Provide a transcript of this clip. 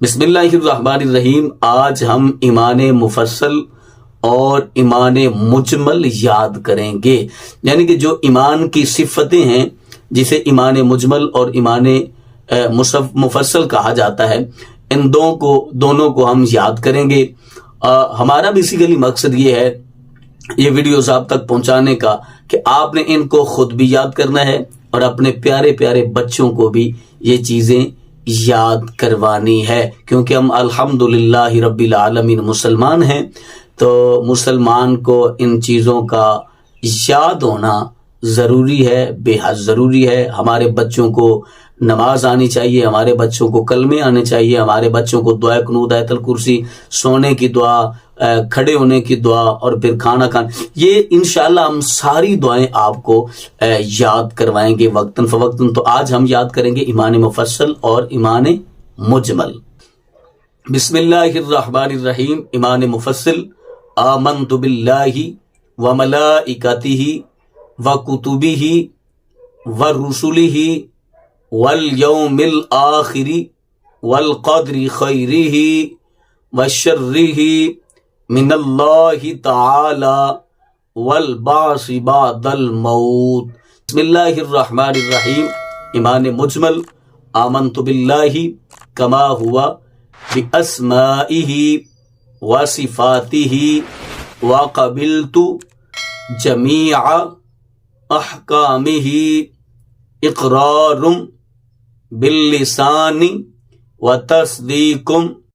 بسم اللہ الرحمن الرحیم۔ آج ہم ایمان مفصل اور ایمان مجمل یاد کریں گے، یعنی کہ جو ایمان کی صفتیں ہیں جسے ایمان مجمل اور ایمان مفصل کہا جاتا ہے، ان دونوں کو ہم یاد کریں گے۔ ہمارا بیسیکلی مقصد یہ ہے یہ ویڈیوز آپ تک پہنچانے کا کہ آپ نے ان کو خود بھی یاد کرنا ہے اور اپنے پیارے پیارے بچوں کو بھی یہ چیزیں یاد کروانی ہے، کیونکہ ہم الحمدللہ رب العالمین مسلمان ہیں، تو مسلمان کو ان چیزوں کا یاد ہونا ضروری ہے، بے حد ضروری ہے۔ ہمارے بچوں کو نماز آنی چاہیے، ہمارے بچوں کو کلمے آنے چاہیے، ہمارے بچوں کو دعا قنوت آیت الکرسی، سونے کی دعا، کھڑے ہونے کی دعا اور پھر کھانا کھانا، یہ انشاءاللہ ہم ساری دعائیں آپ کو یاد کروائیں گے وقتاً فوقتاً۔ تو آج ہم یاد کریں گے ایمان مفصل اور ایمان مجمل۔ بسم اللہ الرحمن الرحیم۔ ایمان مفصل: آمنت باللہ وملائکتہ وکتبہ ورسلہ والیوم الآخر والقدر خیرہ وشرہ من اللہ تعالی والبعث بعد الموت۔ بسم اللہ الرحمن الرحیم۔ ایمان مجمل: آمنت باللہ کما ہوا باسمائہ وصفاتہ وقبلت جمیع احکامہ اقرار باللسان وتصدیق